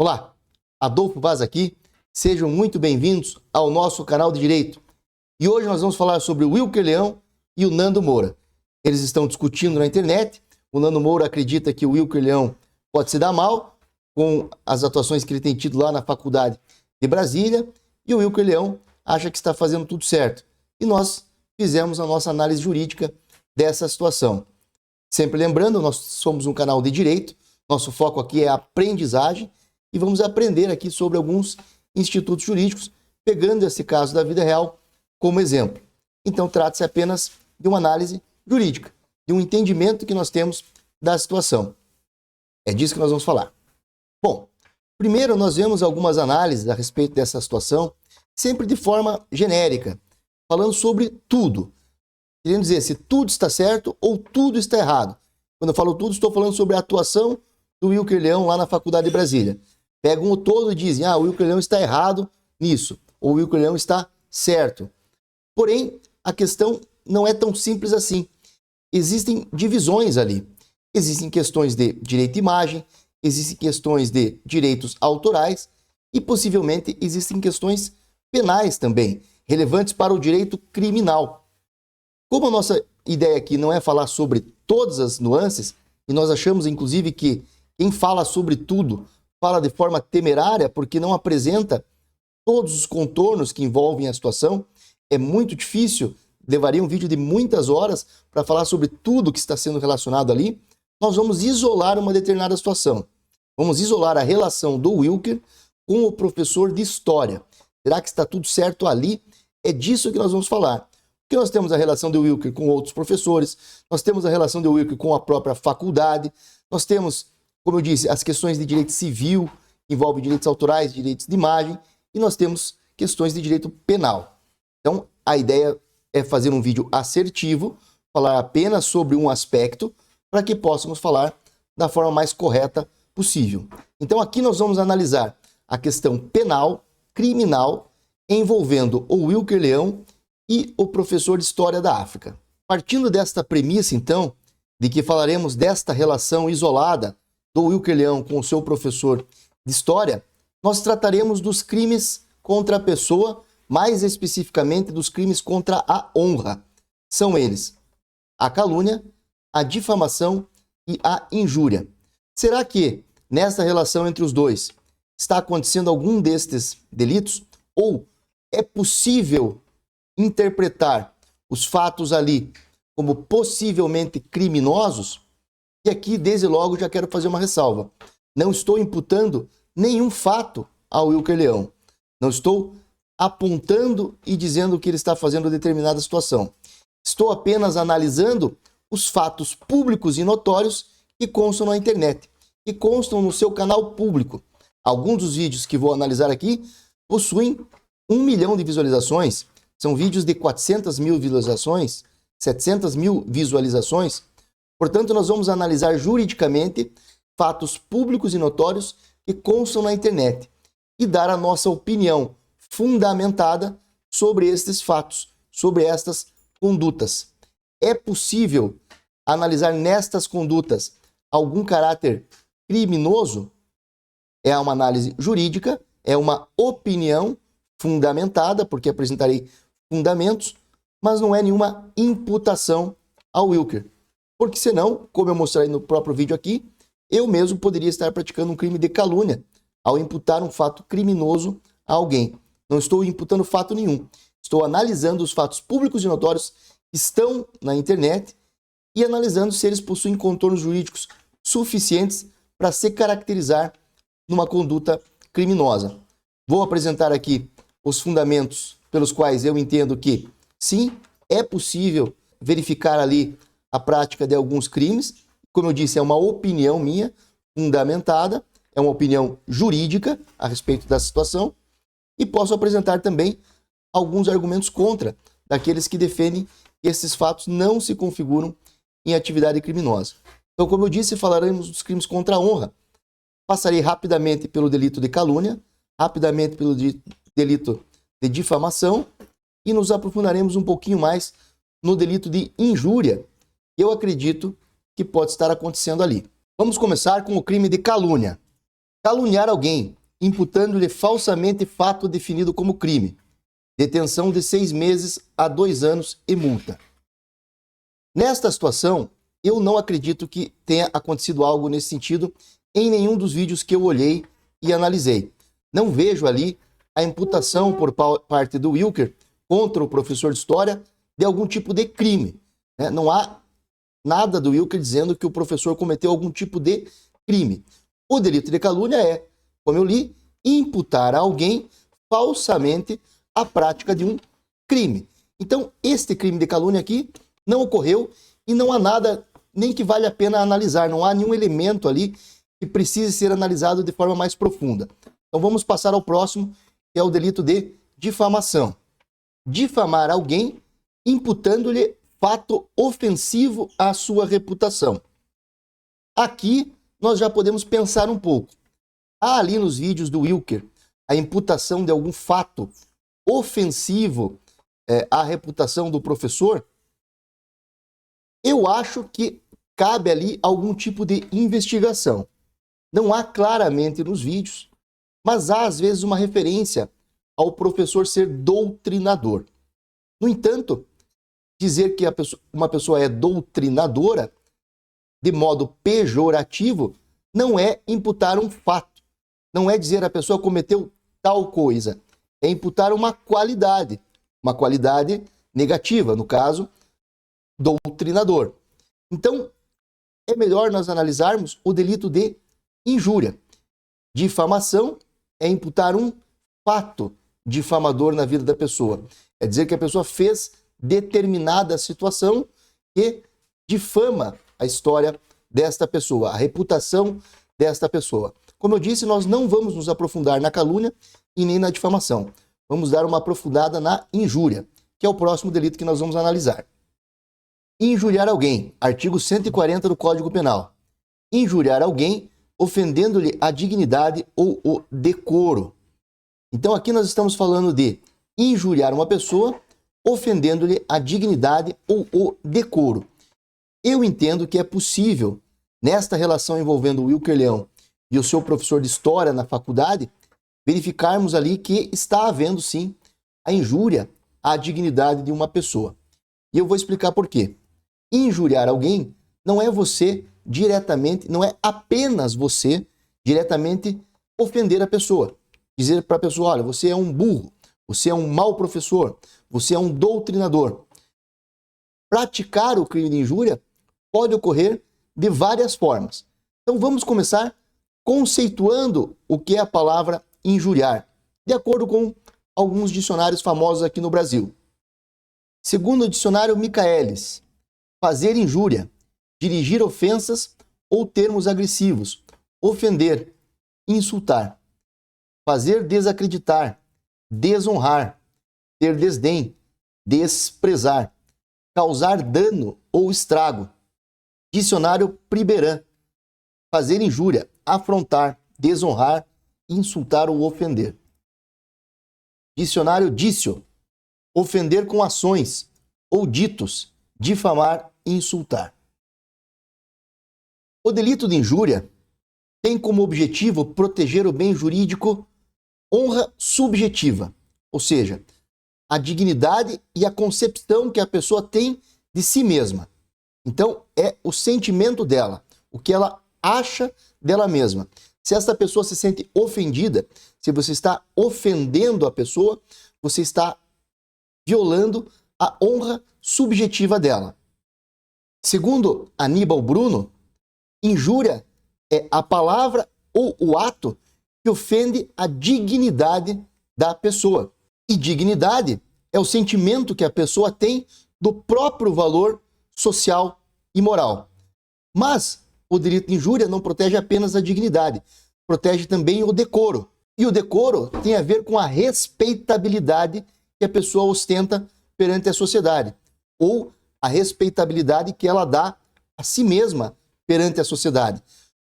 Olá, Adolfo Vaz aqui, sejam muito bem-vindos ao nosso canal de Direito. E hoje nós vamos falar sobre o Wilker Leão e o Nando Moura. Eles estão discutindo na internet, o Nando Moura acredita que o Wilker Leão pode se dar mal com as atuações que ele tem tido lá na faculdade de Brasília, e o Wilker Leão acha que está fazendo tudo certo. E nós fizemos a nossa análise jurídica dessa situação. Sempre lembrando, nós somos um canal de direito, nosso foco aqui é a aprendizagem, e vamos aprender aqui sobre alguns institutos jurídicos, pegando esse caso da vida real como exemplo. Então, trata-se apenas de uma análise jurídica, de um entendimento que nós temos da situação. É disso que nós vamos falar. Bom, primeiro nós vemos algumas análises a respeito dessa situação, sempre de forma genérica, falando sobre tudo. Querendo dizer se tudo está certo ou tudo está errado. Quando eu falo tudo, estou falando sobre a atuação do Wilker Leão lá na Faculdade de Brasília. Pegam o todo e dizem, o Wilker Leão está errado nisso, ou o Wilker Leão está certo. Porém, a questão não é tão simples assim. Existem divisões ali. Existem questões de direito de imagem, existem questões de direitos autorais e possivelmente existem questões penais também, relevantes para o direito criminal. Como a nossa ideia aqui não é falar sobre todas as nuances, e nós achamos inclusive que quem fala sobre tudo fala de forma temerária porque não apresenta todos os contornos que envolvem a situação, é muito difícil, levaria um vídeo de muitas horas para falar sobre tudo que está sendo relacionado ali. Nós vamos isolar uma determinada situação. Vamos isolar a relação do Wilker com o professor de História. Será que está tudo certo ali? É disso que nós vamos falar. Porque nós temos a relação do Wilker com outros professores, nós temos a relação do Wilker com a própria faculdade, nós temos, como eu disse, as questões de direito civil, que envolvem direitos autorais, direitos de imagem, e nós temos questões de direito penal. Então, a ideia é fazer um vídeo assertivo, falar apenas sobre um aspecto, para que possamos falar da forma mais correta possível. Então, aqui nós vamos analisar a questão penal, criminal, envolvendo o Wilker Leão e o professor de História da África. Partindo desta premissa, então, de que falaremos desta relação isolada do Wilker Leão com o seu professor de História, nós trataremos dos crimes contra a pessoa, mais especificamente dos crimes contra a honra. São eles a calúnia, a difamação e a injúria. Será que, nesta relação entre os dois, está acontecendo algum destes delitos? Ou é possível interpretar os fatos ali como possivelmente criminosos? E aqui, desde logo, já quero fazer uma ressalva. Não estou imputando nenhum fato ao Wilker Leão. Não estou apontando e dizendo que ele está fazendo determinada situação. Estou apenas analisando os fatos públicos e notórios que constam na internet, que constam no seu canal público. Alguns dos vídeos que vou analisar aqui possuem 1 milhão de visualizações, são vídeos de 400 mil visualizações, 700 mil visualizações. Portanto, nós vamos analisar juridicamente fatos públicos e notórios que constam na internet e dar a nossa opinião fundamentada sobre estes fatos, sobre estas condutas. É possível analisar nestas condutas algum caráter criminoso? É uma análise jurídica, é uma opinião fundamentada, porque apresentarei fundamentos, mas não é nenhuma imputação ao Wilker. Porque senão, como eu mostrei no próprio vídeo aqui, eu mesmo poderia estar praticando um crime de calúnia ao imputar um fato criminoso a alguém. Não estou imputando fato nenhum. Estou analisando os fatos públicos e notórios que estão na internet e analisando se eles possuem contornos jurídicos suficientes para se caracterizar numa conduta criminosa. Vou apresentar aqui os fundamentos pelos quais eu entendo que, sim, é possível verificar ali a prática de alguns crimes. Como eu disse, é uma opinião minha, fundamentada, é uma opinião jurídica a respeito da situação, e posso apresentar também alguns argumentos contra daqueles que defendem que esses fatos não se configuram em atividade criminosa. Então, como eu disse, falaremos dos crimes contra a honra. Passarei rapidamente pelo delito de calúnia, rapidamente pelo delito de difamação e nos aprofundaremos um pouquinho mais no delito de injúria, que eu acredito que pode estar acontecendo ali. Vamos começar com o crime de calúnia. Caluniar alguém, imputando-lhe falsamente fato definido como crime. Detenção de 6 meses a 2 anos e multa. Nesta situação, eu não acredito que tenha acontecido algo nesse sentido em nenhum dos vídeos que eu olhei e analisei. Não vejo ali a imputação por parte do Wilker contra o professor de História de algum tipo de crime. Não há nada do Wilker dizendo que o professor cometeu algum tipo de crime. O delito de calúnia é, como eu li, imputar a alguém falsamente a prática de um crime. Então, este crime de calúnia aqui não ocorreu e não há nada nem que vale a pena analisar. Não há nenhum elemento ali que precise ser analisado de forma mais profunda. Então, vamos passar ao próximo, que é o delito de difamação. Difamar alguém imputando-lhe fato ofensivo à sua reputação. Aqui nós já podemos pensar um pouco. Há ali nos vídeos do Wilker a imputação de algum fato ofensivo à reputação do professor? Eu acho que cabe ali algum tipo de investigação. Não há claramente nos vídeos, mas há às vezes uma referência ao professor ser doutrinador. No entanto, dizer que uma pessoa é doutrinadora de modo pejorativo não é imputar um fato. Não é dizer a pessoa cometeu tal coisa. É imputar uma qualidade negativa, no caso, doutrinador. Então, é melhor nós analisarmos o delito de injúria. Difamação é imputar um fato difamador na vida da pessoa. É dizer que a pessoa fez determinada situação que difama a história desta pessoa, a reputação desta pessoa. Como eu disse, nós não vamos nos aprofundar na calúnia e nem na difamação. Vamos dar uma aprofundada na injúria, que é o próximo delito que nós vamos analisar. Injuriar alguém, artigo 140 do Código Penal. Injuriar alguém ofendendo-lhe a dignidade ou o decoro. Então aqui nós estamos falando de injuriar uma pessoa ofendendo-lhe a dignidade ou o decoro. Eu entendo que é possível, nesta relação envolvendo o Wilker Leão e o seu professor de História na faculdade, verificarmos ali que está havendo, sim, a injúria à dignidade de uma pessoa. E eu vou explicar por quê. Injuriar alguém não é você diretamente, não é apenas você diretamente ofender a pessoa. Dizer para a pessoa, olha, você é um burro, você é um mau professor, você é um doutrinador. Praticar o crime de injúria pode ocorrer de várias formas. Então vamos começar conceituando o que é a palavra injuriar, de acordo com alguns dicionários famosos aqui no Brasil. Segundo o dicionário Michaelis, fazer injúria, dirigir ofensas ou termos agressivos, ofender, insultar, fazer desacreditar, desonrar, ter desdém, desprezar, causar dano ou estrago. Dicionário Priberan, fazer injúria, afrontar, desonrar, insultar ou ofender. Dicionário Dício, ofender com ações ou ditos, difamar e insultar. O delito de injúria tem como objetivo proteger o bem jurídico honra subjetiva, ou seja, a dignidade e a concepção que a pessoa tem de si mesma. Então, é o sentimento dela, o que ela acha dela mesma. Se essa pessoa se sente ofendida, se você está ofendendo a pessoa, você está violando a honra subjetiva dela. Segundo Aníbal Bruno, injúria é a palavra ou o ato que ofende a dignidade da pessoa. E dignidade é o sentimento que a pessoa tem do próprio valor social e moral. Mas o delito de injúria não protege apenas a dignidade, protege também o decoro. E o decoro tem a ver com a respeitabilidade que a pessoa ostenta perante a sociedade, ou a respeitabilidade que ela dá a si mesma perante a sociedade.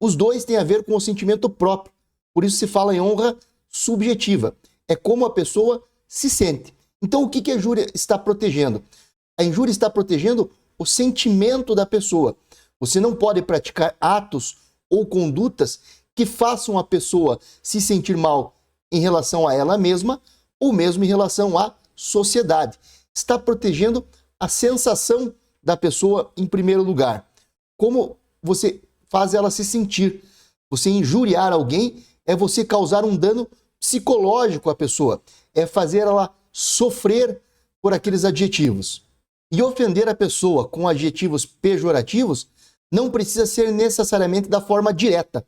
Os dois têm a ver com o sentimento próprio, por isso se fala em honra subjetiva. É como a pessoa se sente. Então o que a injúria está protegendo? A injúria está protegendo o sentimento da pessoa. Você não pode praticar atos ou condutas que façam a pessoa se sentir mal em relação a ela mesma ou mesmo em relação à sociedade. Está protegendo a sensação da pessoa em primeiro lugar. Como você faz ela se sentir. Você injuriar alguém é você causar um dano psicológico à pessoa. É fazer ela sofrer por aqueles adjetivos. E ofender a pessoa com adjetivos pejorativos não precisa ser necessariamente da forma direta.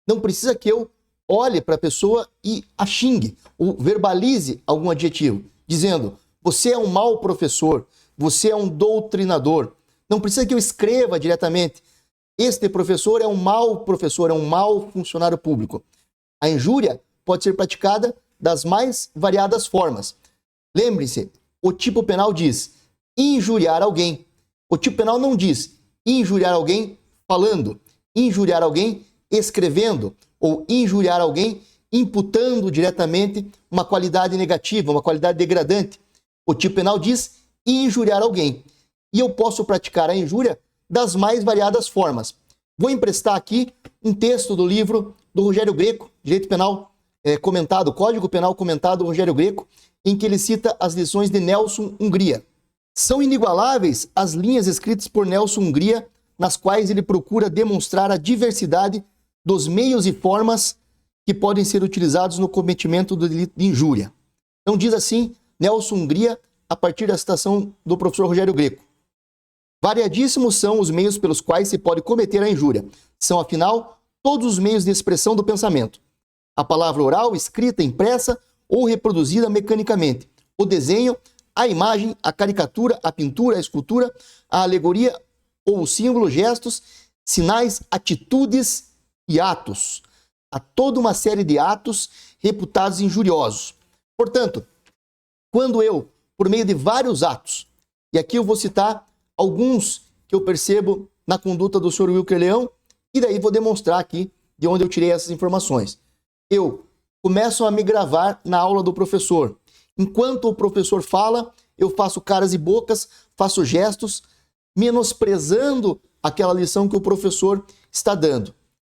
Não precisa que eu olhe para a pessoa e a xingue, ou verbalize algum adjetivo, dizendo, você é um mau professor, você é um doutrinador. Não precisa que eu escreva diretamente, este professor é um mau professor, é um mau funcionário público. A injúria pode ser praticada das mais variadas formas. Lembre-se, o tipo penal diz injuriar alguém. O tipo penal não diz injuriar alguém falando, injuriar alguém escrevendo ou injuriar alguém imputando diretamente uma qualidade negativa, uma qualidade degradante. O tipo penal diz injuriar alguém. E eu posso praticar a injúria das mais variadas formas. Vou emprestar aqui um texto do livro do Rogério Greco, Direito Penal comentado, Código Penal comentado do Rogério Greco, em que ele cita as lições de Nelson Hungria. São inigualáveis as linhas escritas por Nelson Hungria, nas quais ele procura demonstrar a diversidade dos meios e formas que podem ser utilizados no cometimento do delito de injúria. Então diz assim Nelson Hungria, a partir da citação do professor Rogério Greco. Variadíssimos são os meios pelos quais se pode cometer a injúria. São, afinal, todos os meios de expressão do pensamento. A palavra oral, escrita, impressa ou reproduzida mecanicamente. O desenho, a imagem, a caricatura, a pintura, a escultura, a alegoria ou o símbolo, gestos, sinais, atitudes e atos. Há toda uma série de atos reputados injuriosos. Portanto, quando eu, por meio de vários atos, e aqui eu vou citar alguns que eu percebo na conduta do senhor Wilker Leão, e daí vou demonstrar aqui de onde eu tirei essas informações. Eu começo a me gravar na aula do professor. Enquanto o professor fala, eu faço caras e bocas, faço gestos, menosprezando aquela lição que o professor está dando.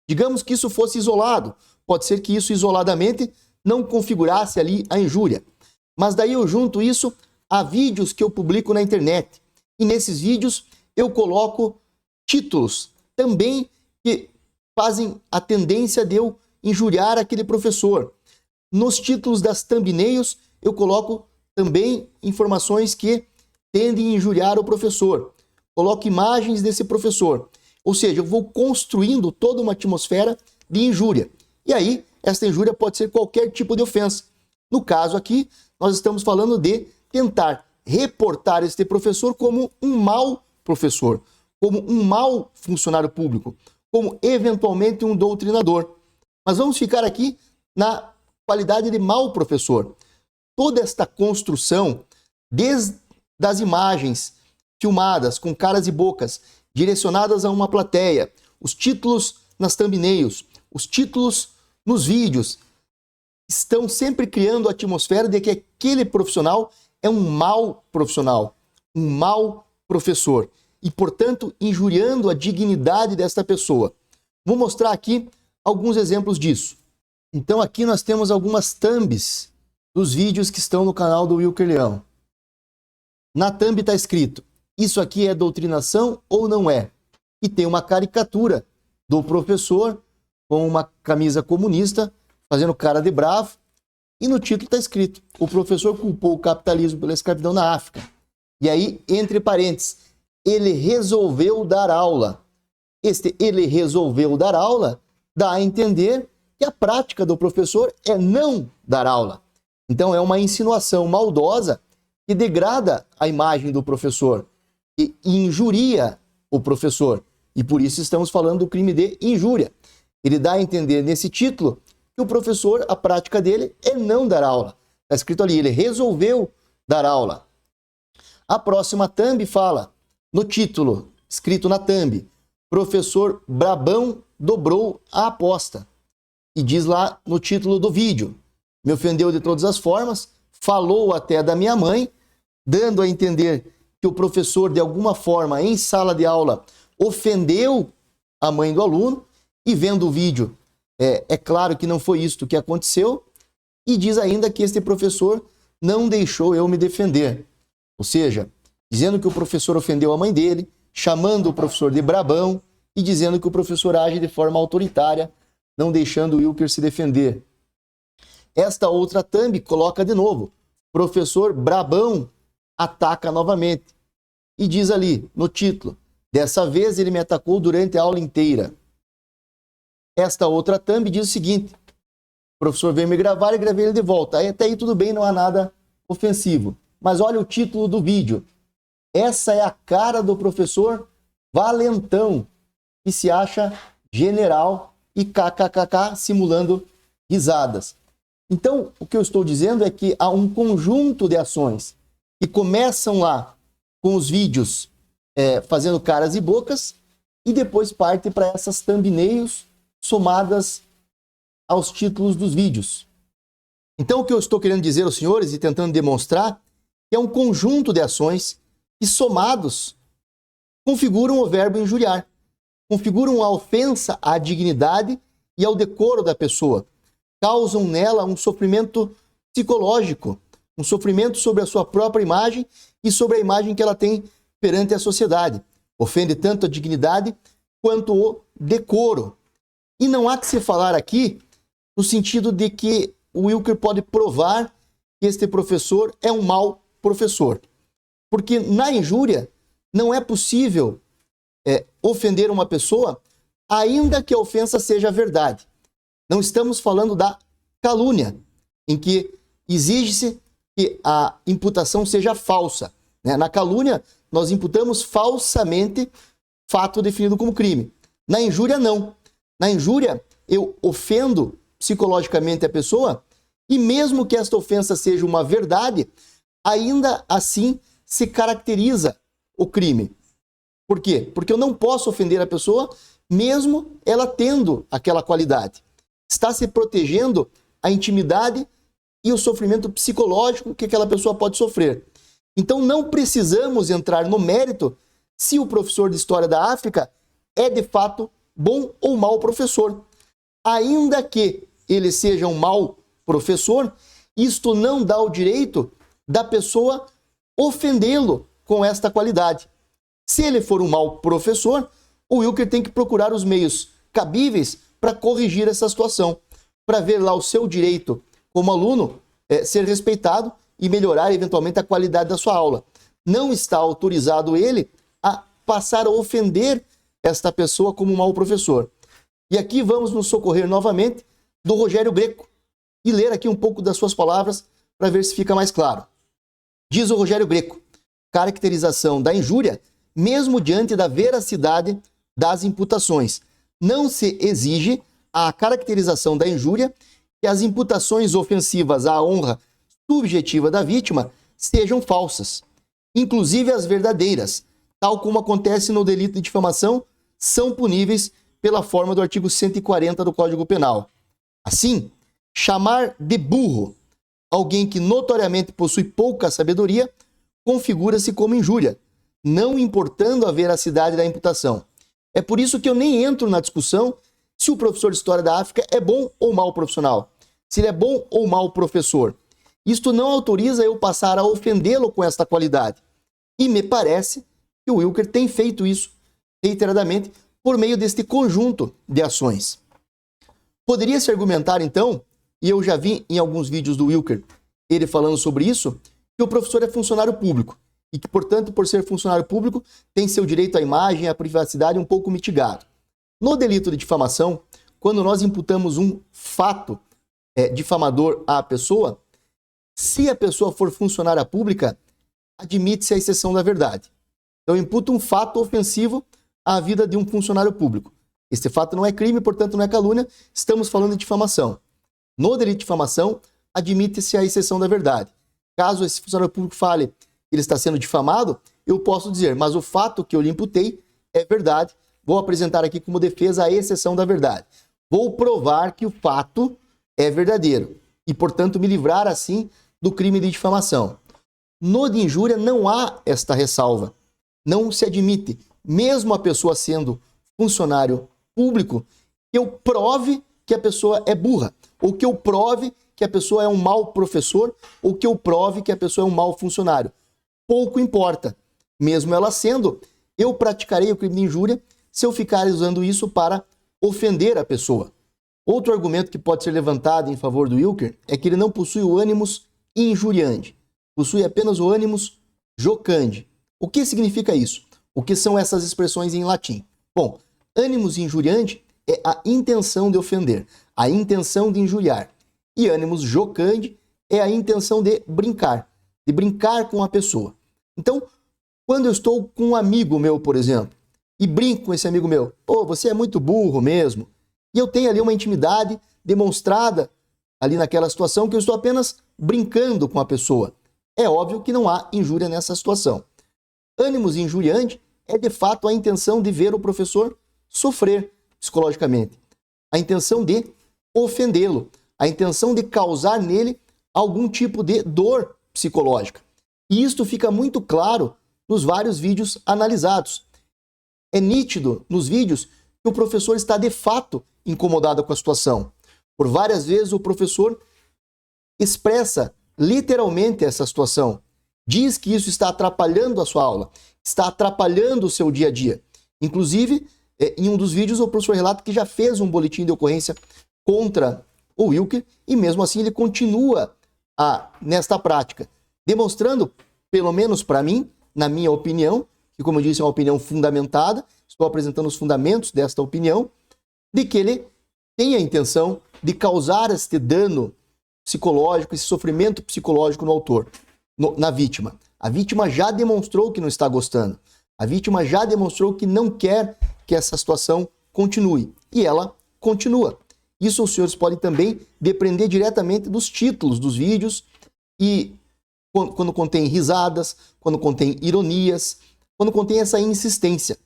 Digamos que isso fosse isolado. Pode ser que isso isoladamente não configurasse ali a injúria. Mas daí eu junto isso a vídeos que eu publico na internet. E nesses vídeos eu coloco títulos também que fazem a tendência de eu injuriar aquele professor. Nos títulos das thumbnails eu coloco também informações que tendem a injuriar o professor. Coloco imagens desse professor. Ou seja, eu vou construindo toda uma atmosfera de injúria. E aí, essa injúria pode ser qualquer tipo de ofensa. No caso aqui, nós estamos falando de tentar reportar este professor como um mau professor, como um mau funcionário público, como eventualmente um doutrinador. Mas vamos ficar aqui na qualidade de mau professor. Toda esta construção, desde as imagens filmadas com caras e bocas, direcionadas a uma plateia, os títulos nas thumbnails, os títulos nos vídeos, estão sempre criando a atmosfera de que aquele profissional é um mau profissional, um mau professor e, portanto, injuriando a dignidade desta pessoa. Vou mostrar aqui alguns exemplos disso. Então aqui nós temos algumas thumbs dos vídeos que estão no canal do Wilker Leão. Na thumb está escrito, isso aqui é doutrinação ou não é? E tem uma caricatura do professor com uma camisa comunista, fazendo cara de bravo, e no título está escrito, o professor culpou o capitalismo pela escravidão na África. E aí, entre parênteses, ele resolveu dar aula. Ele resolveu dar aula dá a entender que a prática do professor é não dar aula. Então é uma insinuação maldosa que degrada a imagem do professor e injuria o professor. E por isso estamos falando do crime de injúria. Ele dá a entender nesse título que o professor, a prática dele é não dar aula. Está escrito ali, ele resolveu dar aula. A próxima thumb fala, no título, escrito na thumb, professor Brabão dobrou a aposta. E diz lá no título do vídeo, me ofendeu de todas as formas, falou até da minha mãe, dando a entender que o professor, de alguma forma, em sala de aula, ofendeu a mãe do aluno, e vendo o vídeo É claro que não foi isto que aconteceu, e diz ainda que este professor não deixou eu me defender. Ou seja, dizendo que o professor ofendeu a mãe dele, chamando o professor de brabão e dizendo que o professor age de forma autoritária, não deixando o Wilker se defender. Esta outra thumb coloca de novo, professor brabão ataca novamente. E diz ali, no título, dessa vez ele me atacou durante a aula inteira. Esta outra thumb diz o seguinte, o professor veio me gravar e gravei ele de volta. Aí, até aí tudo bem, não há nada ofensivo. Mas olha o título do vídeo. Essa é a cara do professor valentão, que se acha general e kkkk simulando risadas. Então, o que eu estou dizendo é que há um conjunto de ações que começam lá com os vídeos fazendo caras e bocas e depois parte para essas thumbnails somadas aos títulos dos vídeos. Então, o que eu estou querendo dizer aos senhores e tentando demonstrar é um conjunto de ações que, somados, configuram o verbo injuriar, configuram a ofensa à dignidade e ao decoro da pessoa, causam nela um sofrimento psicológico, um sofrimento sobre a sua própria imagem e sobre a imagem que ela tem perante a sociedade. Ofende tanto a dignidade quanto o decoro. E não há que se falar aqui no sentido de que o Wilker pode provar que este professor é um mau professor. Porque na injúria não é possível ofender uma pessoa ainda que a ofensa seja verdade. Não estamos falando da calúnia, em que exige-se que a imputação seja falsa. Na calúnia, nós imputamos falsamente fato definido como crime. Na injúria, não. Na injúria, eu ofendo psicologicamente a pessoa e mesmo que esta ofensa seja uma verdade, ainda assim se caracteriza o crime. Por quê? Porque eu não posso ofender a pessoa mesmo ela tendo aquela qualidade. Está se protegendo a intimidade e o sofrimento psicológico que aquela pessoa pode sofrer. Então não precisamos entrar no mérito se o professor de História da África é de fato bom ou mau professor. Ainda que ele seja um mau professor, isto não dá o direito da pessoa ofendê-lo com esta qualidade. Se ele for um mau professor, o Wilker tem que procurar os meios cabíveis para corrigir essa situação, para ver lá o seu direito como aluno ser respeitado e melhorar eventualmente a qualidade da sua aula. Não está autorizado ele a passar a ofender esta pessoa como um mau professor. E aqui vamos nos socorrer novamente do Rogério Greco e ler aqui um pouco das suas palavras para ver se fica mais claro. Diz o Rogério Greco, caracterização da injúria, mesmo diante da veracidade das imputações. Não se exige a caracterização da injúria que as imputações ofensivas à honra subjetiva da vítima sejam falsas, inclusive as verdadeiras, tal como acontece no delito de difamação, são puníveis pela forma do artigo 140 do Código Penal. Assim, chamar de burro alguém que notoriamente possui pouca sabedoria configura-se como injúria, não importando a veracidade da imputação. É por isso que eu nem entro na discussão se o professor de História da África é bom ou mau profissional, se ele é bom ou mau professor. Isto não autoriza eu passar a ofendê-lo com esta qualidade. E me parece que o Wilker tem feito isso reiteradamente por meio deste conjunto de ações. Poderia-se argumentar, então, e eu já vi em alguns vídeos do Wilker ele falando sobre isso, que o professor é funcionário público e que, portanto, por ser funcionário público, tem seu direito à imagem e à privacidade um pouco mitigado. No delito de difamação, quando nós imputamos um fato difamador à pessoa, se a pessoa for funcionária pública, admite-se a exceção da verdade. Então, eu imputo um fato ofensivo à vida de um funcionário público. Este fato não é crime, portanto, não é calúnia, estamos falando de difamação. No delito de difamação, admite-se a exceção da verdade. Caso esse funcionário público fale que ele está sendo difamado, eu posso dizer, mas o fato que eu lhe imputei é verdade, vou apresentar aqui como defesa a exceção da verdade. Vou provar que o fato é verdadeiro e, portanto, me livrar, assim, do crime de difamação. No de injúria não há esta ressalva. Não se admite, mesmo a pessoa sendo funcionário público, que eu prove que a pessoa é burra, ou que eu prove que a pessoa é um mau professor, ou que eu prove que a pessoa é um mau funcionário. Pouco importa. Mesmo ela sendo, eu praticarei o crime de injúria se eu ficar usando isso para ofender a pessoa. Outro argumento que pode ser levantado em favor do Wilker é que ele não possui o ânimos injuriandi, possui apenas o ânimos jocandi. O que significa isso? O que são essas expressões em latim? Bom, ânimos injuriandi é a intenção de ofender, a intenção de injuriar. E ânimos jocandi é a intenção de brincar com a pessoa. Então, quando eu estou com um amigo meu, por exemplo, e brinco com esse amigo meu, pô, você é muito burro mesmo, e eu tenho ali uma intimidade demonstrada ali naquela situação que eu estou apenas brincando com a pessoa. É óbvio que não há injúria nessa situação. Ânimos injuriandi é de fato a intenção de ver o professor sofrer psicologicamente, a intenção de ofendê-lo, a intenção de causar nele algum tipo de dor psicológica. E isto fica muito claro nos vários vídeos analisados. É nítido nos vídeos que o professor está de fato incomodado com a situação. Por várias vezes o professor expressa literalmente essa situação. Diz que isso está atrapalhando a sua aula, está atrapalhando o seu dia a dia. Inclusive, em um dos vídeos o professor relata que já fez um boletim de ocorrência contra o Wilker e mesmo assim ele continua nesta prática, demonstrando, pelo menos para mim, na minha opinião, que como eu disse é uma opinião fundamentada, estou apresentando os fundamentos desta opinião, de que ele tem a intenção de causar este dano psicológico, esse sofrimento psicológico no autor, na vítima. A vítima já demonstrou que não está gostando. A vítima já demonstrou que não quer que essa situação continue. E ela continua. Isso os senhores podem também depender diretamente dos títulos dos vídeos e quando contém risadas, quando contém ironias, quando contém essa insistência.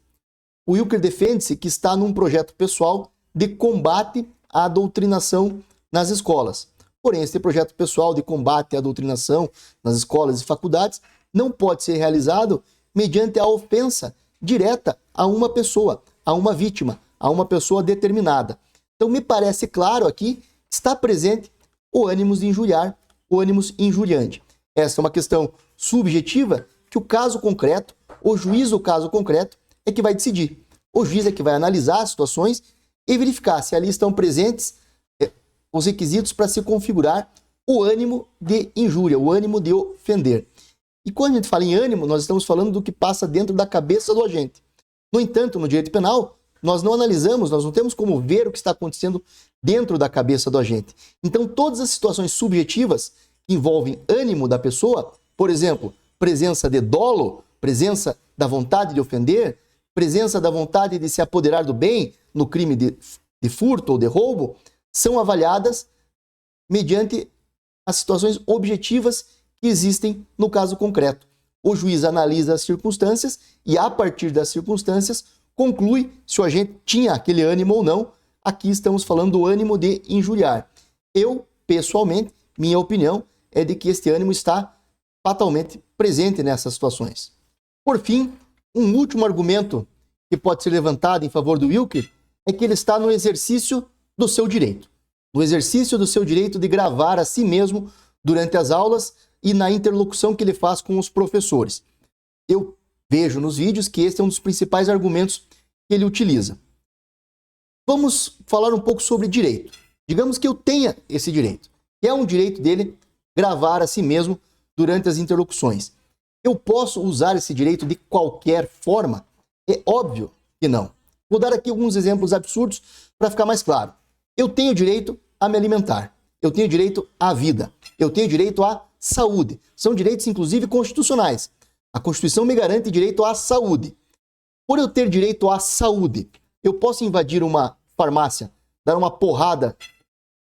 O Wilker defende-se que está num projeto pessoal de combate à doutrinação nas escolas. Porém, esse projeto pessoal de combate à doutrinação nas escolas e faculdades não pode ser realizado mediante a ofensa direta a uma pessoa, a uma vítima, a uma pessoa determinada. Então, me parece claro aqui, está presente o ânimos de injuriar, o ânimos injuriandi. Essa é uma questão subjetiva que o caso concreto, o juiz do caso concreto, é que vai decidir. O juiz é que vai analisar as situações e verificar se ali estão presentes os requisitos para se configurar o ânimo de injúria, o ânimo de ofender. E quando a gente fala em ânimo, nós estamos falando do que passa dentro da cabeça do agente. No entanto, no direito penal, nós não analisamos, nós não temos como ver o que está acontecendo dentro da cabeça do agente. Então, todas as situações subjetivas que envolvem ânimo da pessoa, por exemplo, presença de dolo, presença da vontade de ofender, presença da vontade de se apoderar do bem no crime de furto ou de roubo, são avaliadas mediante as situações objetivas que existem no caso concreto. O juiz analisa as circunstâncias e, a partir das circunstâncias, conclui se o agente tinha aquele ânimo ou não. Aqui estamos falando do ânimo de injuriar. Eu, pessoalmente, minha opinião é de que este ânimo está fatalmente presente nessas situações. Por fim, um último argumento que pode ser levantado em favor do Wilker é que ele está no exercício do seu direito. No exercício do seu direito de gravar a si mesmo durante as aulas e na interlocução que ele faz com os professores. Eu vejo nos vídeos que esse é um dos principais argumentos que ele utiliza. Vamos falar um pouco sobre direito. Digamos que eu tenha esse direito, que é um direito dele gravar a si mesmo durante as interlocuções. Eu posso usar esse direito de qualquer forma? É óbvio que não. Vou dar aqui alguns exemplos absurdos para ficar mais claro. Eu tenho direito a me alimentar. Eu tenho direito à vida. Eu tenho direito à saúde. São direitos, inclusive, constitucionais. A Constituição me garante direito à saúde. Por eu ter direito à saúde, eu posso invadir uma farmácia, dar uma porrada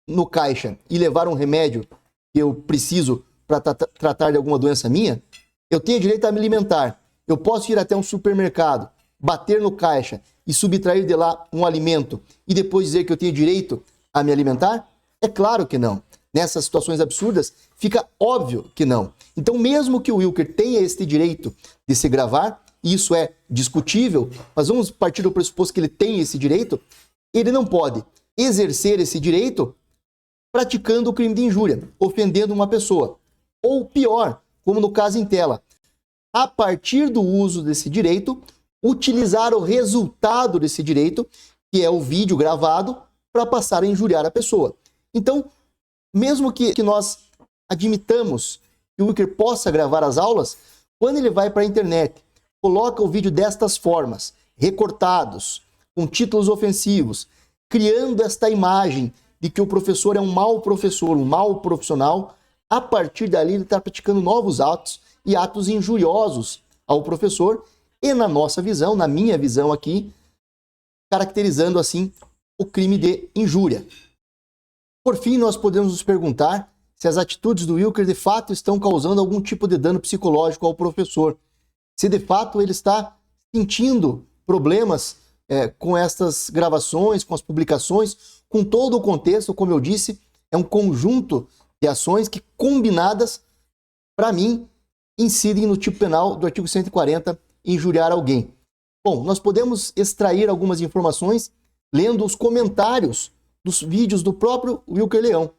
no caixa e levar um remédio que eu preciso para tratar de alguma doença minha? Eu tenho direito a me alimentar. Eu posso ir até um supermercado, bater no caixa e subtrair de lá um alimento e depois dizer que eu tenho direito a me alimentar? É claro que não. Nessas situações absurdas, fica óbvio que não. Então, mesmo que o Wilker tenha este direito de se gravar, e isso é discutível, mas vamos partir do pressuposto que ele tem esse direito, ele não pode exercer esse direito praticando o crime de injúria, ofendendo uma pessoa. Ou pior, como no caso em tela, a partir do uso desse direito, utilizar o resultado desse direito, que é o vídeo gravado, para passar a injuriar a pessoa. Então, mesmo que nós admitamos que o Wilker possa gravar as aulas, quando ele vai para a internet, coloca o vídeo destas formas, recortados, com títulos ofensivos, criando esta imagem de que o professor é um mau professor, um mau profissional, a partir dali ele está praticando novos atos e atos injuriosos ao professor e, na nossa visão, na minha visão aqui, caracterizando assim o crime de injúria. Por fim, nós podemos nos perguntar se as atitudes do Wilker de fato estão causando algum tipo de dano psicológico ao professor. Se de fato ele está sentindo problemas com estas gravações, com as publicações, com todo o contexto, como eu disse, é um conjunto de ações que, combinadas, para mim, incidem no tipo penal do artigo 140, injuriar alguém. Bom, nós podemos extrair algumas informações lendo os comentários dos vídeos do próprio Wilker Leão.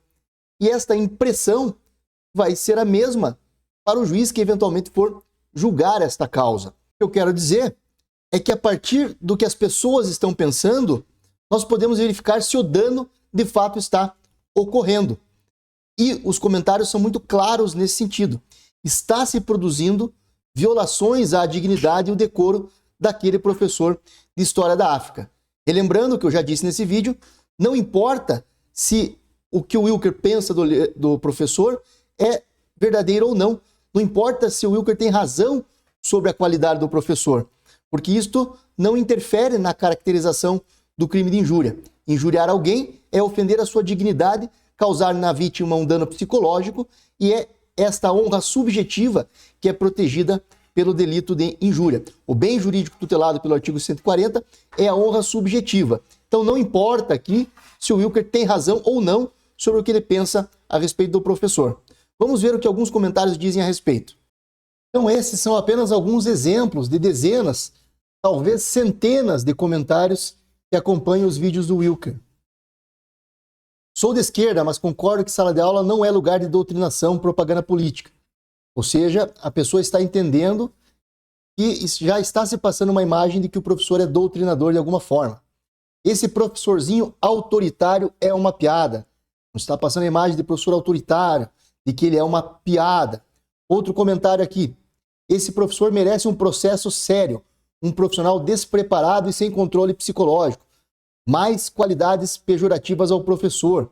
E esta impressão vai ser a mesma para o juiz que eventualmente for julgar esta causa. O que eu quero dizer é que a partir do que as pessoas estão pensando, nós podemos verificar se o dano de fato está ocorrendo. E os comentários são muito claros nesse sentido. Está se produzindo violações à dignidade e o decoro daquele professor de História da África. E lembrando que eu já disse nesse vídeo, não importa se o que o Wilker pensa do professor é verdadeiro ou não. Não importa se o Wilker tem razão sobre a qualidade do professor, porque isto não interfere na caracterização do crime de injúria. Injuriar alguém é ofender a sua dignidade, causar na vítima um dano psicológico e é esta honra subjetiva que é protegida pelo delito de injúria. O bem jurídico tutelado pelo artigo 140 é a honra subjetiva. Então não importa aqui se o Wilker tem razão ou não sobre o que ele pensa a respeito do professor. Vamos ver o que alguns comentários dizem a respeito. Então esses são apenas alguns exemplos de dezenas, talvez centenas de comentários que acompanham os vídeos do Wilker. Sou de esquerda, mas concordo que sala de aula não é lugar de doutrinação, propaganda política. Ou seja, a pessoa está entendendo que já está se passando uma imagem de que o professor é doutrinador de alguma forma. Esse professorzinho autoritário é uma piada. Não está passando a imagem de professor autoritário, de que ele é uma piada. Outro comentário aqui. Esse professor merece um processo sério, um profissional despreparado e sem controle psicológico. Mais qualidades pejorativas ao professor.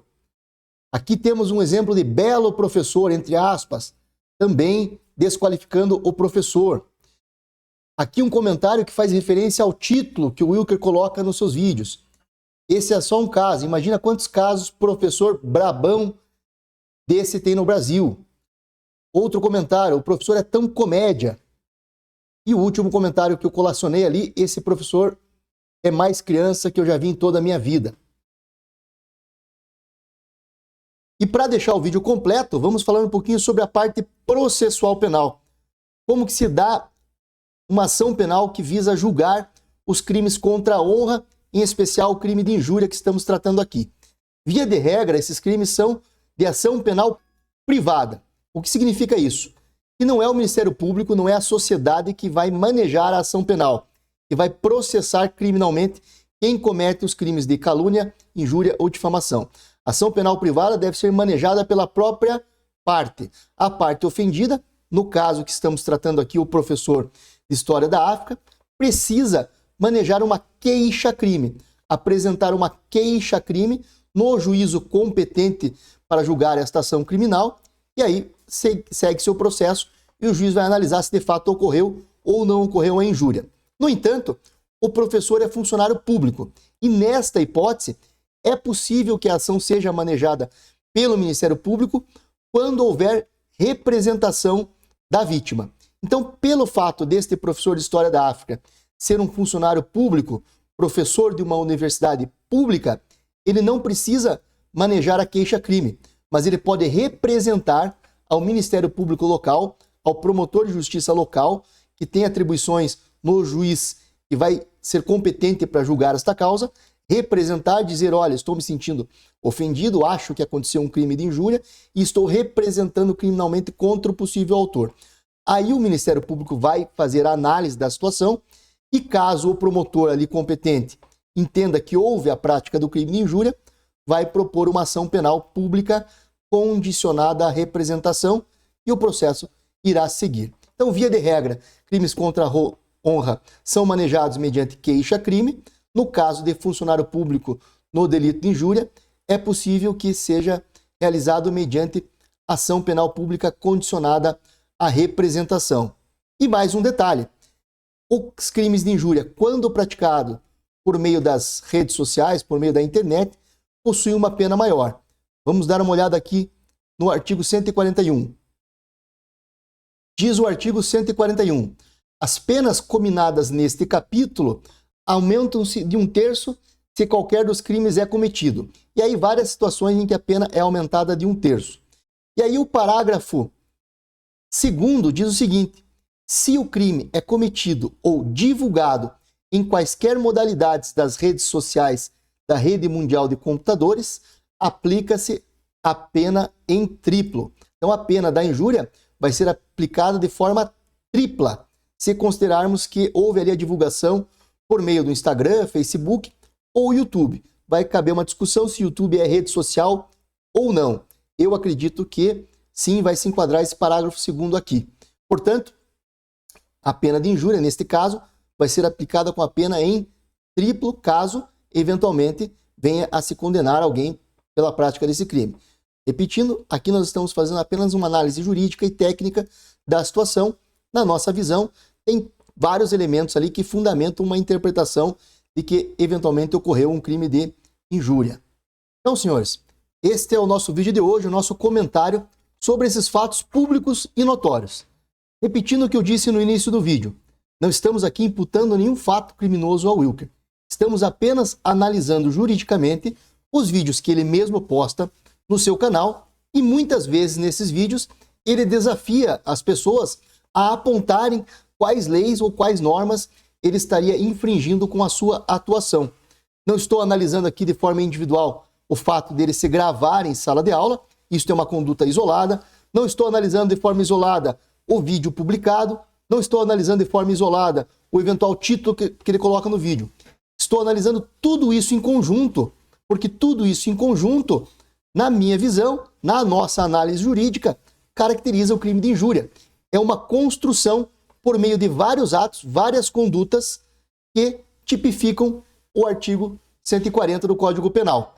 Aqui temos um exemplo de belo professor, entre aspas, também desqualificando o professor. Aqui um comentário que faz referência ao título que o Wilker coloca nos seus vídeos. Esse é só um caso. Imagina quantos casos professor brabão desse tem no Brasil. Outro comentário, o professor é tão comédia. E o último comentário que eu colacionei ali, esse professor é mais criança que eu já vi em toda a minha vida. E para deixar o vídeo completo, vamos falar um pouquinho sobre a parte processual penal. Como que se dá uma ação penal que visa julgar os crimes contra a honra, em especial o crime de injúria que estamos tratando aqui. Via de regra, esses crimes são de ação penal privada. O que significa isso? Que não é o Ministério Público, não é a sociedade que vai manejar a ação penal, que vai processar criminalmente quem comete os crimes de calúnia, injúria ou difamação. A ação penal privada deve ser manejada pela própria parte. A parte ofendida, no caso que estamos tratando aqui, o professor de História da África, precisa manejar uma queixa-crime, apresentar uma queixa-crime no juízo competente para julgar esta ação criminal, e aí segue seu processo e o juiz vai analisar se de fato ocorreu ou não ocorreu a injúria. No entanto, o professor é funcionário público e nesta hipótese é possível que a ação seja manejada pelo Ministério Público quando houver representação da vítima. Então, pelo fato deste professor de História da África ser um funcionário público, professor de uma universidade pública, ele não precisa manejar a queixa-crime, mas ele pode representar ao Ministério Público local, ao promotor de justiça local, que tem atribuições no juiz que vai ser competente para julgar esta causa, representar, dizer, olha, estou me sentindo ofendido, acho que aconteceu um crime de injúria e estou representando criminalmente contra o possível autor. Aí o Ministério Público vai fazer a análise da situação e caso o promotor ali competente entenda que houve a prática do crime de injúria, vai propor uma ação penal pública condicionada à representação e o processo irá seguir. Então, via de regra, crimes contra a honra são manejados mediante queixa-crime. No caso de funcionário público no delito de injúria, é possível que seja realizado mediante ação penal pública condicionada à representação. E mais um detalhe, os crimes de injúria, quando praticado por meio das redes sociais, por meio da internet, possuem uma pena maior. Vamos dar uma olhada aqui no artigo 141. Diz o artigo 141, as penas cominadas neste capítulo aumentam-se de 1/3 se qualquer dos crimes é cometido. E aí várias situações em que a pena é aumentada de 1/3. E aí o parágrafo 2º diz o seguinte, se o crime é cometido ou divulgado em quaisquer modalidades das redes sociais da rede mundial de computadores, aplica-se a pena em triplo. Então a pena da injúria vai ser aplicada de forma tripla, se considerarmos que houve ali a divulgação por meio do Instagram, Facebook ou YouTube. Vai caber uma discussão se o YouTube é rede social ou não. Eu acredito que sim, vai se enquadrar esse parágrafo 2º aqui. Portanto, a pena de injúria, neste caso, vai ser aplicada com a pena em triplo, caso, eventualmente, venha a se condenar alguém pela prática desse crime. Repetindo, aqui nós estamos fazendo apenas uma análise jurídica e técnica da situação. Na nossa visão, tem vários elementos ali que fundamentam uma interpretação de que eventualmente ocorreu um crime de injúria. Então, senhores, este é o nosso vídeo de hoje, o nosso comentário sobre esses fatos públicos e notórios. Repetindo o que eu disse no início do vídeo, não estamos aqui imputando nenhum fato criminoso ao Wilker. Estamos apenas analisando juridicamente os vídeos que ele mesmo posta no seu canal e muitas vezes nesses vídeos ele desafia as pessoas a apontarem quais leis ou quais normas ele estaria infringindo com a sua atuação. Não estou analisando aqui de forma individual o fato dele se gravar em sala de aula, isso é uma conduta isolada. Não estou analisando de forma isolada o vídeo publicado, não estou analisando de forma isolada o eventual título que ele coloca no vídeo. Estou analisando tudo isso em conjunto, porque tudo isso em conjunto, na minha visão, na nossa análise jurídica, caracteriza o crime de injúria. É uma construção por meio de vários atos, várias condutas que tipificam o artigo 140 do Código Penal.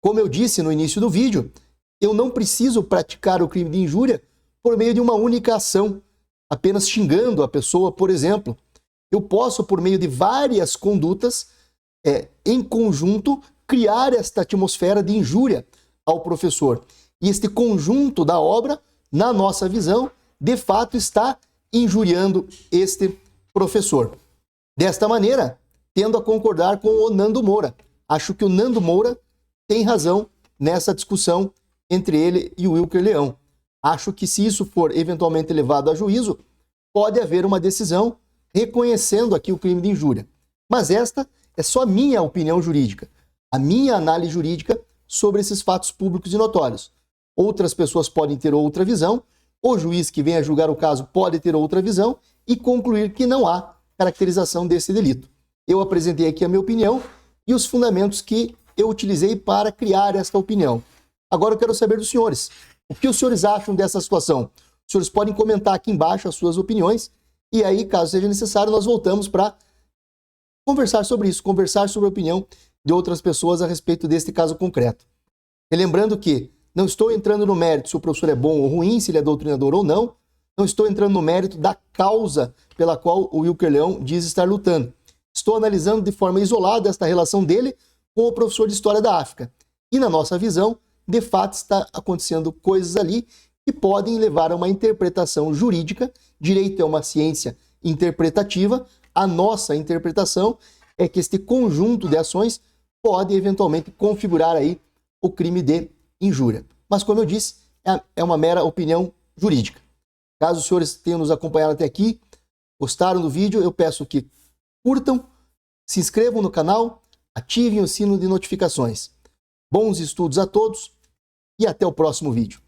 Como eu disse no início do vídeo, eu não preciso praticar o crime de injúria por meio de uma única ação, apenas xingando a pessoa, por exemplo. Eu posso, por meio de várias condutas, em conjunto, criar esta atmosfera de injúria ao professor. E este conjunto da obra, na nossa visão, de fato está injuriando este professor. Desta maneira, tendo a concordar com o Nando Moura. Acho que o Nando Moura tem razão nessa discussão entre ele e o Wilker Leão. Acho que se isso for eventualmente levado a juízo, pode haver uma decisão reconhecendo aqui o crime de injúria. Mas esta é só minha opinião jurídica, a minha análise jurídica sobre esses fatos públicos e notórios. Outras pessoas podem ter outra visão, o juiz que venha julgar o caso pode ter outra visão e concluir que não há caracterização desse delito. Eu apresentei aqui a minha opinião e os fundamentos que eu utilizei para criar esta opinião. Agora eu quero saber dos senhores. O que os senhores acham dessa situação? Os senhores podem comentar aqui embaixo as suas opiniões e aí, caso seja necessário, nós voltamos para conversar sobre isso, conversar sobre a opinião de outras pessoas a respeito deste caso concreto. E lembrando que não estou entrando no mérito se o professor é bom ou ruim, se ele é doutrinador ou não. Não estou entrando no mérito da causa pela qual o Wilker Leão diz estar lutando. Estou analisando de forma isolada esta relação dele com o professor de História da África. E na nossa visão, de fato está acontecendo coisas ali que podem levar a uma interpretação jurídica. Direito é uma ciência interpretativa. A nossa interpretação é que este conjunto de ações pode eventualmente configurar aí o crime de injúria. Mas, como eu disse, é uma mera opinião jurídica. Caso os senhores tenham nos acompanhado até aqui, gostaram do vídeo, eu peço que curtam, se inscrevam no canal, ativem o sino de notificações. Bons estudos a todos e até o próximo vídeo.